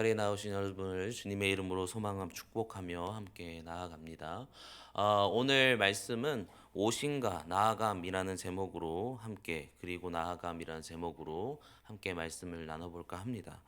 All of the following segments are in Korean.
자리에 나오신 여러분을 주님의 이름으로 소망함 축복하며 함께 나아갑니다. 오늘 말씀은 오신과 나아감이라는 제목으로 함께 그리고 나아감이라는 제목으로 함께 말씀을 나눠볼까 합니다.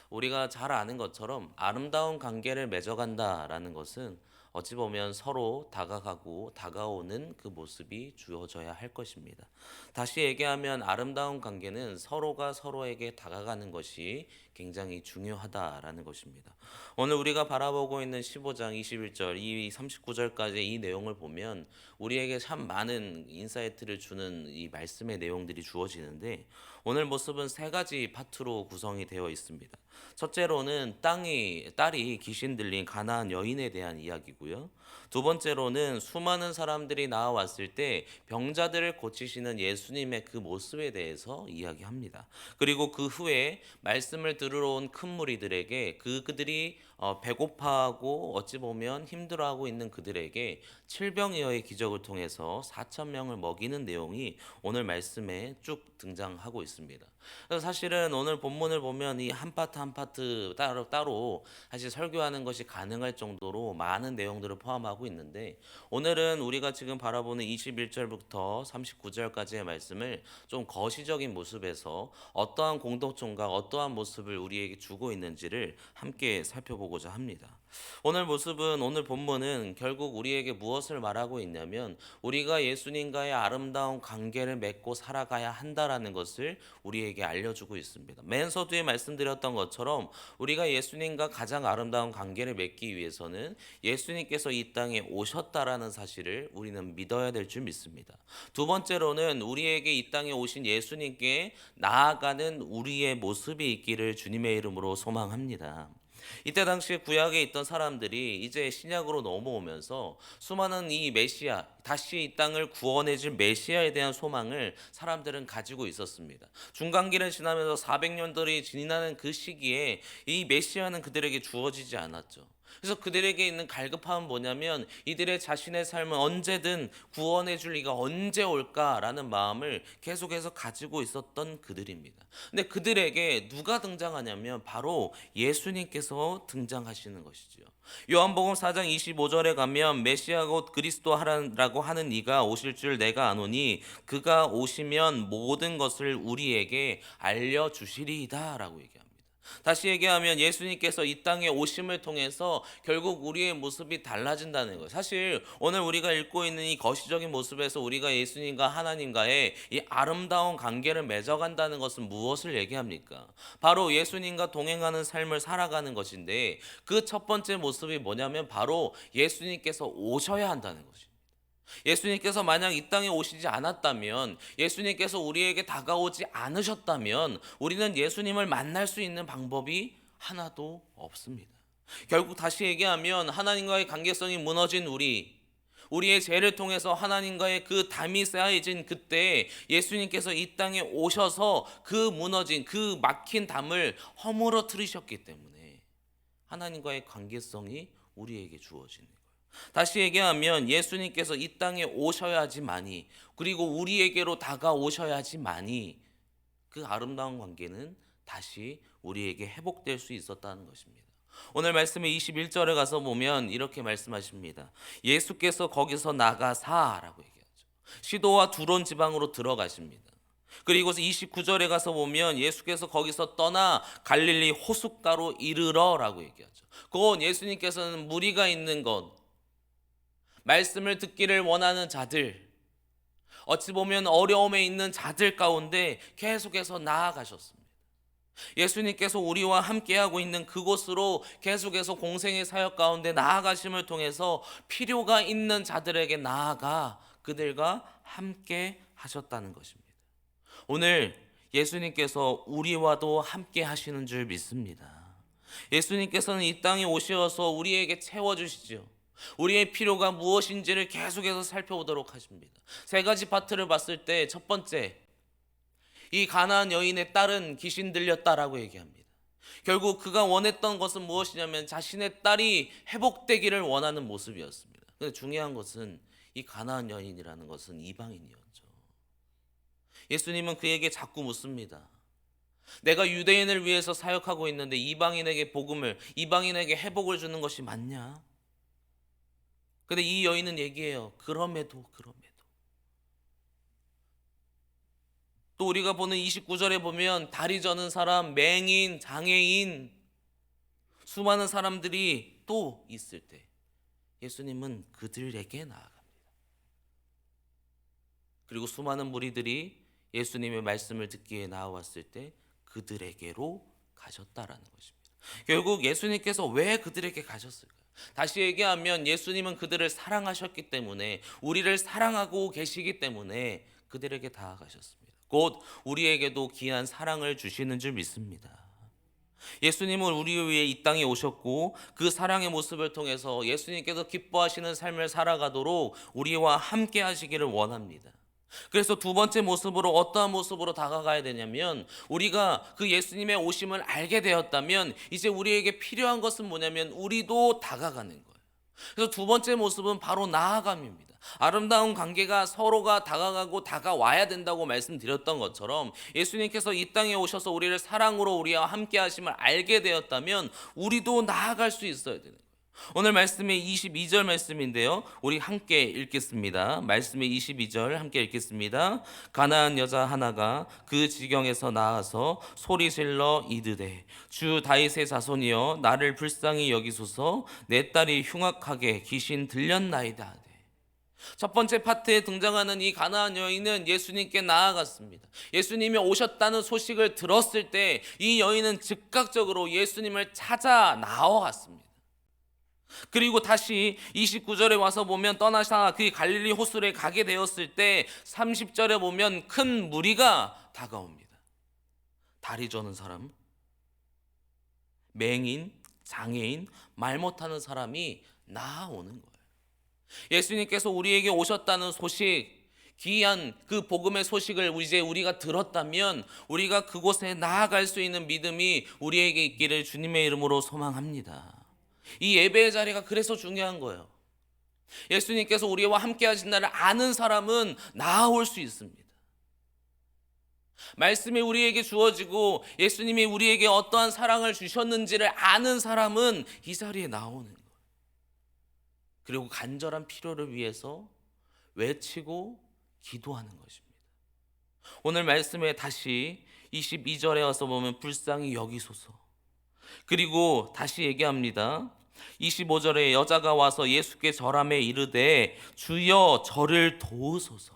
우리가 잘 아는 것처럼 아름다운 관계를 맺어간다라는 것은 어찌 보면 서로 다가가고 다가오는 그 모습이 주어져야 할 것입니다. 다시 얘기하면 아름다운 관계는 서로가 서로에게 다가가는 것이 굉장히 중요하다라는 것입니다. 오늘 우리가 바라보고 있는 15장 21절, 이 39절까지 이 내용을 보면 우리에게 참 많은 인사이트를 주는 이 말씀의 내용들이 주어지는데 오늘 모습은 세 가지 파트로 구성이 되어 있습니다. 첫째로는 딸이 귀신 들린 가나안 여인에 대한 이야기고요. 두 번째로는 수많은 사람들이 나와왔을 때 병자들을 고치시는 예수님의 그 모습에 대해서 이야기합니다. 그리고 그 후에 말씀을 들으러 온 큰 무리들에게 그들이 배고파하고 어찌 보면 힘들어하고 있는 그들에게 칠병이어의 기적을 통해서 4천 명을 먹이는 내용이 오늘 말씀에 쭉 등장하고 있습니다. 그래서 사실은 오늘 본문을 보면 이 한 파트 한 파트 따로 사실 설교하는 것이 가능할 정도로 많은 내용들을 포함하고 있는데 오늘은 우리가 지금 바라보는 21절부터 39절까지의 말씀을 좀 거시적인 모습에서 어떠한 공동점과 어떠한 모습을 우리에게 주고 있는지를 함께 살펴보고자 합니다. 오늘 본문은 결국 우리에게 무엇을 말하고 있냐면 우리가 예수님과의 아름다운 관계를 맺고 살아가야 한다라는 것을 우리에게 알려주고 있습니다. 맨 서두에 말씀드렸던 것처럼 우리가 예수님과 가장 아름다운 관계를 맺기 위해서는 예수님께서 이 땅에 오셨다라는 사실을 우리는 믿어야 될 줄 믿습니다. 두 번째로는 우리에게 이 땅에 오신 예수님께 나아가는 우리의 모습이 있기를 주님의 이름으로 소망합니다. 이때 당시에 구약에 있던 사람들이 이제 신약으로 넘어오면서 수많은 이 메시아, 다시 이 땅을 구원해 줄 메시아에 대한 소망을 사람들은 가지고 있었습니다. 중간기를 지나면서 400년들이 지나는 그 시기에 이 메시아는 그들에게 주어지지 않았죠. 그래서 그들에게 있는 갈급함은 뭐냐면 이들의 자신의 삶을 언제든 구원해 줄 이가 언제 올까라는 마음을 계속해서 가지고 있었던 그들입니다. 근데 그들에게 누가 등장하냐면 바로 예수님께서 등장하시는 것이죠. 요한복음 4장 25절에 가면 메시아 곧 그리스도라고 하는 이가 오실 줄 내가 아노니 그가 오시면 모든 것을 우리에게 알려주시리이다라고 얘기합니다. 다시 얘기하면 예수님께서 이 땅에 오심을 통해서 결국 우리의 모습이 달라진다는 거예요. 사실 오늘 우리가 읽고 있는 이 거시적인 모습에서 우리가 예수님과 하나님과의 이 아름다운 관계를 맺어간다는 것은 무엇을 얘기합니까? 바로 예수님과 동행하는 삶을 살아가는 것인데 그 첫 번째 모습이 뭐냐면 바로 예수님께서 오셔야 한다는 것이죠. 예수님께서 만약 이 땅에 오시지 않았다면, 예수님께서 우리에게 다가오지 않으셨다면 우리는 예수님을 만날 수 있는 방법이 하나도 없습니다. 결국 다시 얘기하면 하나님과의 관계성이 무너진 우리의 죄를 통해서 하나님과의 그 담이 쌓여진 그때 예수님께서 이 땅에 오셔서 그 무너진 그 막힌 담을 허물어뜨리셨기 때문에 하나님과의 관계성이 우리에게 주어지는 거예요. 다시 얘기하면 예수님께서 이 땅에 오셔야지만이 그리고 우리에게로 다가오셔야지만이 그 아름다운 관계는 다시 우리에게 회복될 수 있었다는 것입니다. 오늘 말씀의 21절에 가서 보면 이렇게 말씀하십니다. 예수께서 거기서 나가사라고 얘기하죠. 시도와 두론 지방으로 들어가십니다. 그리고 29절에 가서 보면 예수께서 거기서 떠나 갈릴리 호숫가로 이르러라고 얘기하죠. 그건 예수님께서는 무리가 있는 곳, 말씀을 듣기를 원하는 자들, 어찌 보면 어려움에 있는 자들 가운데 계속해서 나아가셨습니다. 예수님께서 우리와 함께하고 있는 그곳으로 계속해서 공생의 사역 가운데 나아가심을 통해서 필요가 있는 자들에게 나아가 그들과 함께 하셨다는 것입니다. 오늘 예수님께서 우리와도 함께 하시는 줄 믿습니다. 예수님께서는 이 땅에 오셔서 우리에게 채워주시죠. 우리의 필요가 무엇인지를 계속해서 살펴보도록 하십니다. 세 가지 파트를 봤을 때 첫 번째, 이 가나안 여인의 딸은 귀신 들렸다라고 얘기합니다. 결국 그가 원했던 것은 무엇이냐면 자신의 딸이 회복되기를 원하는 모습이었습니다. 근데 중요한 것은 이 가나안 여인이라는 것은 이방인이었죠. 예수님은 그에게 자꾸 묻습니다. 내가 유대인을 위해서 사역하고 있는데 이방인에게 회복을 주는 것이 맞냐? 근데 이 여인은 얘기해요. 그럼에도. 또 우리가 보는 29절에 보면 다리 저는 사람, 맹인, 장애인, 수많은 사람들이 또 있을 때 예수님은 그들에게 나아갑니다. 그리고 수많은 무리들이 예수님의 말씀을 듣기에 나왔을 때 그들에게로 가셨다라는 것입니다. 결국 예수님께서 왜 그들에게 가셨을까요? 다시 얘기하면 예수님은 그들을 사랑하셨기 때문에, 우리를 사랑하고 계시기 때문에 그들에게 다가가셨습니다. 곧 우리에게도 귀한 사랑을 주시는 줄 믿습니다. 예수님은 우리 위해 이 땅에 오셨고 그 사랑의 모습을 통해서 예수님께서 기뻐하시는 삶을 살아가도록 우리와 함께 하시기를 원합니다. 그래서 두 번째 모습으로 어떠한 모습으로 다가가야 되냐면, 우리가 그 예수님의 오심을 알게 되었다면 이제 우리에게 필요한 것은 뭐냐면 우리도 다가가는 거예요. 그래서 두 번째 모습은 바로 나아감입니다. 아름다운 관계가 서로가 다가가고 다가와야 된다고 말씀드렸던 것처럼 예수님께서 이 땅에 오셔서 우리를 사랑으로 우리와 함께 하심을 알게 되었다면 우리도 나아갈 수 있어야 되는 거예요. 오늘 말씀의 22절 말씀인데요, 우리 함께 읽겠습니다. 말씀의 22절 함께 읽겠습니다. 가나안 여자 하나가 그 지경에서 나와서 소리질러 이르되 주 다윗의 자손이여 나를 불쌍히 여기소서, 내 딸이 흉악하게 귀신 들렸나이다. 첫 번째 파트에 등장하는 이 가나안 여인은 예수님께 나아갔습니다. 예수님이 오셨다는 소식을 들었을 때 이 여인은 즉각적으로 예수님을 찾아 나아갔습니다. 그리고 다시 29절에 와서 보면 떠나사 그 갈릴리 호수에 가게 되었을 때 30절에 보면 큰 무리가 다가옵니다. 다리 저는 사람, 맹인, 장애인, 말 못하는 사람이 나아오는 거예요. 예수님께서 우리에게 오셨다는 소식, 귀한 그 복음의 소식을 이제 우리가 들었다면 우리가 그곳에 나아갈 수 있는 믿음이 우리에게 있기를 주님의 이름으로 소망합니다. 이 예배의 자리가 그래서 중요한 거예요. 예수님께서 우리와 함께 하신 날을 아는 사람은 나아올 수 있습니다. 말씀이 우리에게 주어지고 예수님이 우리에게 어떠한 사랑을 주셨는지를 아는 사람은 이 자리에 나오는 거예요. 그리고 간절한 필요를 위해서 외치고 기도하는 것입니다. 오늘 말씀에 다시 22절에 와서 보면 불쌍히 여기소서. 그리고 다시 얘기합니다. 25절에 여자가 와서 예수께 절하며 이르되 주여 저를 도우소서.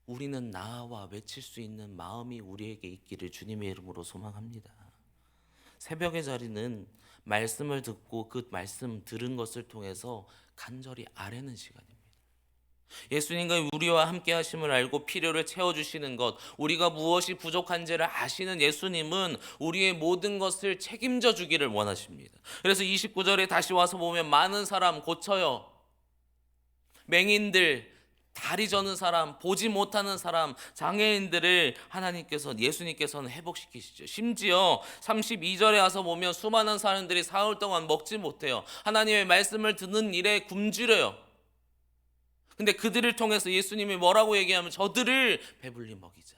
우리는 나와 외칠 수 있는 마음이 우리에게 있기를 주님의 이름으로 소망합니다. 새벽의 자리는 말씀을 듣고 그 말씀 들은 것을 통해서 간절히 아뢰는 시간입니다. 예수님과 우리와 함께 하심을 알고 필요를 채워주시는 것, 우리가 무엇이 부족한지를 아시는 예수님은 우리의 모든 것을 책임져 주기를 원하십니다. 그래서 29절에 다시 와서 보면 많은 사람 고쳐요. 맹인들, 다리 저는 사람, 보지 못하는 사람, 장애인들을 예수님께서는 회복시키시죠. 심지어 32절에 와서 보면 수많은 사람들이 사흘 동안 먹지 못해요. 하나님의 말씀을 듣는 일에 굶주려요. 근데 그들을 통해서 예수님이 뭐라고 얘기하면 저들을 배불리 먹이자.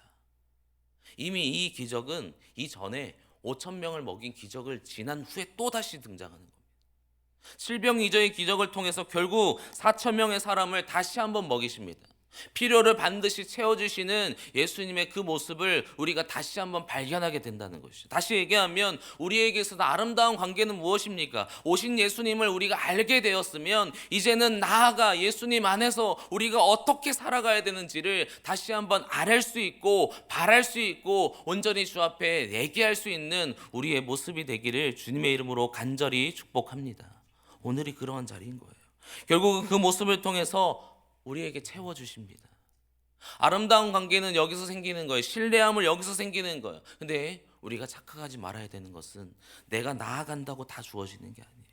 이미 이 기적은 이전에 5,000명을 먹인 기적을 지난 후에 또다시 등장하는 겁니다. 칠병이저의 기적을 통해서 결국 4,000명의 사람을 다시 한번 먹이십니다. 필요를 반드시 채워주시는 예수님의 그 모습을 우리가 다시 한번 발견하게 된다는 것이죠. 다시 얘기하면 우리에게 있어서 아름다운 관계는 무엇입니까? 오신 예수님을 우리가 알게 되었으면 이제는 나아가 예수님 안에서 우리가 어떻게 살아가야 되는지를 다시 한번 알을 수 있고 바랄 수 있고 온전히 주 앞에 얘기할 수 있는 우리의 모습이 되기를 주님의 이름으로 간절히 축복합니다. 오늘이 그러한 자리인 거예요. 결국 그 모습을 통해서 우리에게 채워주십니다. 아름다운 관계는 여기서 생기는 거예요. 신뢰함을 여기서 생기는 거예요. 근데 우리가 착각하지 말아야 되는 것은 내가 나아간다고 다 주어지는 게 아니에요.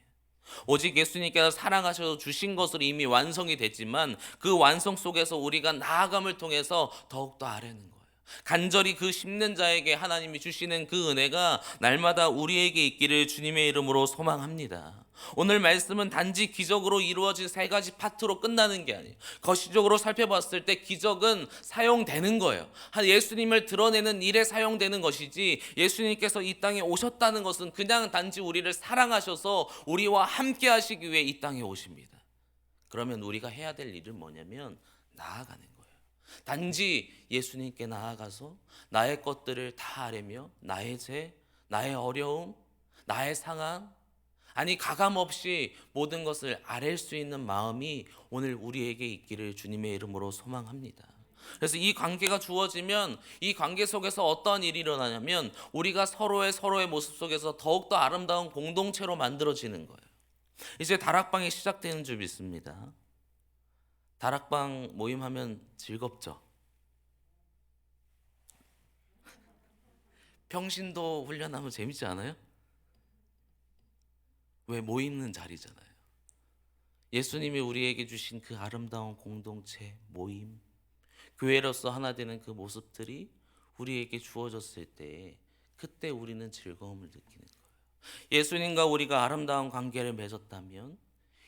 오직 예수님께서 사랑하셔서 주신 것으로 이미 완성이 됐지만 그 완성 속에서 우리가 나아감을 통해서 더욱더 아뢰는 거예요. 간절히 그 심는 자에게 하나님이 주시는 그 은혜가 날마다 우리에게 있기를 주님의 이름으로 소망합니다. 오늘 말씀은 단지 기적으로 이루어진 세 가지 파트로 끝나는 게 아니에요. 거시적으로 살펴봤을 때 기적은 사용되는 거예요. 예수님을 드러내는 일에 사용되는 것이지, 예수님께서 이 땅에 오셨다는 것은 그냥 단지 우리를 사랑하셔서 우리와 함께 하시기 위해 이 땅에 오십니다. 그러면 우리가 해야 될 일은 뭐냐면 나아가는 거예요. 단지 예수님께 나아가서 나의 것들을 다 아뢰며 나의 죄, 나의 어려움, 나의 상황, 아니 가감없이 모든 것을 아뢰 수 있는 마음이 오늘 우리에게 있기를 주님의 이름으로 소망합니다. 그래서 이 관계가 주어지면 이 관계 속에서 어떠한 일이 일어나냐면 우리가 서로의 모습 속에서 더욱더 아름다운 공동체로 만들어지는 거예요. 이제 다락방이 시작되는 줄 믿습니다. 다락방 모임하면 즐겁죠. 평신도 훈련하면 재밌지 않아요? 왜 모이는 자리잖아요. 예수님이 우리에게 주신 그 아름다운 공동체, 모임, 교회로서 하나 되는 그 모습들이 우리에게 주어졌을 때 그때 우리는 즐거움을 느끼는 거예요. 예수님과 우리가 아름다운 관계를 맺었다면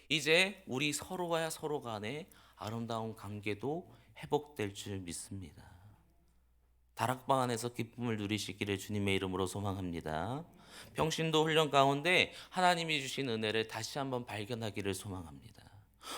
이제 우리 서로와 서로 간의 아름다운 관계도 회복될 줄 믿습니다. 다락방 안에서 기쁨을 누리시기를 주님의 이름으로 소망합니다. 평신도 훈련 가운데 하나님이 주신 은혜를 다시 한번 발견하기를 소망합니다.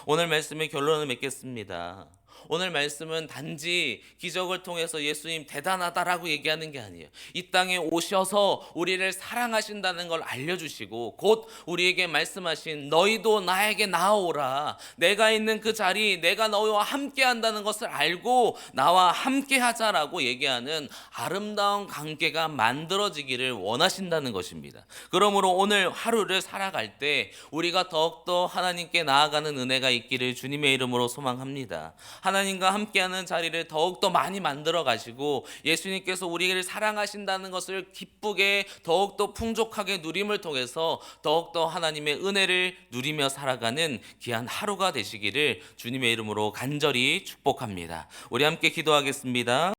오늘 말씀의 결론을 맺겠습니다. 오늘 말씀은 단지 기적을 통해서 예수님 대단하다라고 얘기하는 게 아니에요. 이 땅에 오셔서 우리를 사랑하신다는 걸 알려주시고 곧 우리에게 말씀하신 너희도 나에게 나아오라. 내가 있는 그 자리, 내가 너희와 함께 한다는 것을 알고 나와 함께 하자라고 얘기하는 아름다운 관계가 만들어지기를 원하신다는 것입니다. 그러므로 오늘 하루를 살아갈 때 우리가 더욱더 하나님께 나아가는 은혜가 있기를 주님의 이름으로 소망합니다. 하나님과 함께하는 자리를 더욱더 많이 만들어 가시고 예수님께서 우리를 사랑하신다는 것을 기쁘게 더욱더 풍족하게 누림을 통해서 더욱더 하나님의 은혜를 누리며 살아가는 귀한 하루가 되시기를 주님의 이름으로 간절히 축복합니다. 우리 함께 기도하겠습니다.